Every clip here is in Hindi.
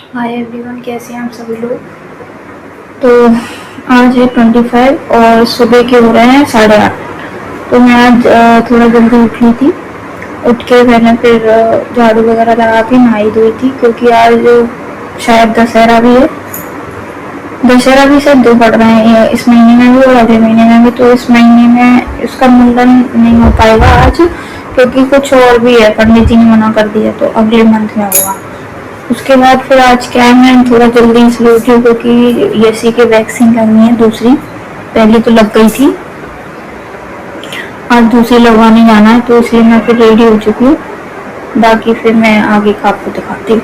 हाय एवरीवन, कैसे हैं आप सभी लोग। तो आज है 25 और सुबह के हो रहे हैं 8:30। तो मैं आज थोड़ा जल्दी उठी थी। उठ के मैंने फिर झाड़ू वगैरह लगा के नहाई धोई थी, क्योंकि आज शायद दशहरा भी है। दशहरा भी शायद 2 पड़ रहे हैं, इस महीने में भी और अगले महीने में भी। तो इस महीने में इसका मुंडन नहीं हो पाएगा आज, क्योंकि कुछ और भी है, पंडित जी ने मना कर दिया, तो अगले मंथ में होगा। उसके बाद फिर आज क्या है, मैं थोड़ा जल्दी इसलिए उठी हूँ क्योंकि यसी की वैक्सीन लगनी है दूसरी। पहली तो लग गई थी, आज दूसरी लगवाने जाना है, तो इसलिए मैं फिर रेडी हो चुकी हूँ। बाकी फिर मैं आगे का आपको दिखाती हूँ।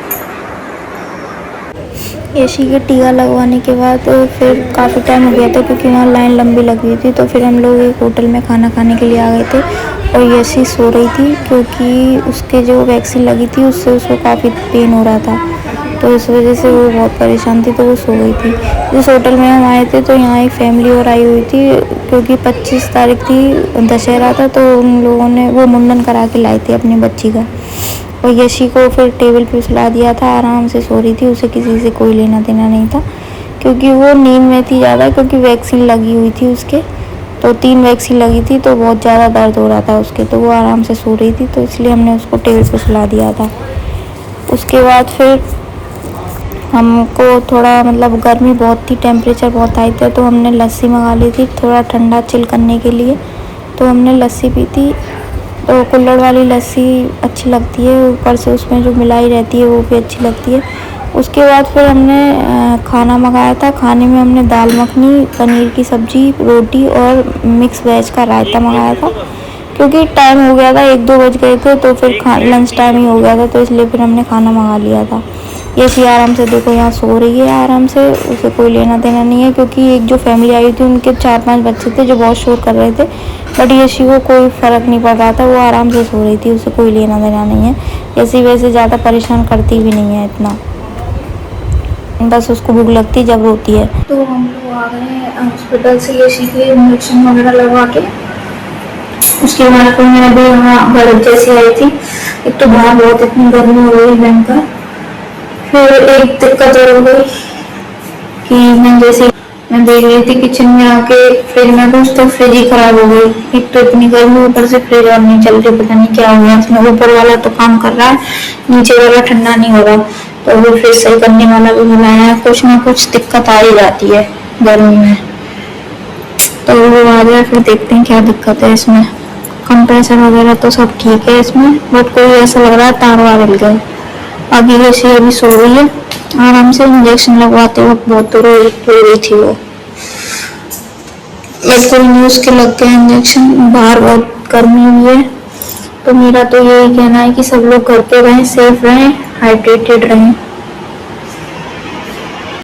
यशी के टीका लगवाने के बाद फिर काफ़ी टाइम हो गया था, क्योंकि वहाँ लाइन लंबी लगी हुई थी। तो फिर हम लोग एक होटल में खाना खाने के लिए आ गए थे, और यशी सो रही थी, क्योंकि उसके जो वैक्सीन लगी थी उससे उसको काफ़ी पेन हो रहा था। तो इस वजह से वो बहुत परेशान थी, तो वो सो गई थी। जिस होटल में हम आए थे तो यहाँ एक फैमिली और आई हुई थी, क्योंकि 25 तारीख थी, दशहरा था, तो उन लोगों ने वो मुंडन करा के लाई थी अपनी बच्ची का। और यशी को फिर टेबल पे सुला दिया था, आराम से सो रही थी, उसे किसी से कोई लेना देना नहीं था, क्योंकि वो नींद में थी ज़्यादा, क्योंकि वैक्सीन लगी हुई थी उसके। तो 3 वैक्सीन लगी थी, तो बहुत ज़्यादा दर्द हो रहा था उसके, तो वो आराम से सो रही थी, तो इसलिए हमने उसको टेबल पे सुला दिया था। उसके बाद फिर हमको थोड़ा मतलब गर्मी बहुत थी, टेम्परेचर बहुत हाई था, तो हमने लस्सी मंगा ली थी थोड़ा ठंडा चिल करने के लिए। तो हमने लस्सी पी थी। तो कुल्हड़ वाली लस्सी अच्छी लगती है, ऊपर से उसमें जो मिलाई रहती है वो भी अच्छी लगती है। उसके बाद फिर हमने खाना मंगाया था। खाने में हमने दाल मखनी, पनीर की सब्ज़ी, रोटी और मिक्स वेज का रायता मंगाया था, क्योंकि टाइम हो गया था, 1-2 बज गए थे, तो फिर लंच टाइम ही हो गया था, तो इसलिए फिर हमने खाना मंगा लिया था। ये सी आराम से देखो यहाँ सो रही है आराम से, उसे कोई लेना देना नहीं है, क्योंकि एक जो फैमिली आई थी उनके 4-5 बच्चे थे जो बहुत शोर कर रहे थे, बट यशी को कोई फ़र्क नहीं पड़ रहा था, वो आराम से सो रही थी, उसे कोई लेना देना नहीं है। यशी वैसे ज़्यादा परेशान करती भी नहीं है इतना, बस उसको भूख लगती जब रोती है। तो हम लोग आ गए हैं हॉस्पिटल से यशी के इंजेक्शन वगैरह लगवा के। उसके बाद फिर मैं अभी यहाँ बरत जैसी आई थी। एक तो बाहर बहुत इतनी गर्मी हो रही है भयंकर। फिर एक दिक्कत और हो गई कि मैं देख रही थी किचन में आके फ्रिज में कुछ, तो फ्रिज ही खराब हो गई। एक तो इतनी गर्मी, ऊपर से फ्रिज और नहीं चल रही, पता नहीं क्या हो गया इसमें। ऊपर वाला तो काम कर रहा है, नीचे वाला ठंडा नहीं हो रहा, तो वो फ्रिज सही करने वाला भी बुलाया है। कुछ ना कुछ दिक्कत आ ही जाती है गर्मी में, तो वो आ गया। फिर देखते हैं क्या दिक्कत है इसमें। कंप्रेसर वगैरह तो सब ठीक है इसमें, बट कोई ऐसा लग रहा है तार वार हिल गए। अभी वैसे अभी सो रही है आराम से। इंजेक्शन लगवाते वक्त बहुत रो रही थी वो। मेरे को न्यूज़ के लग गए इंजेक्शन। बाहर बहुत गर्मी हुई है, तो मेरा तो यही कहना है कि सब लोग घर पे रहें, सेफ रहें, हाइड्रेटेड रहें।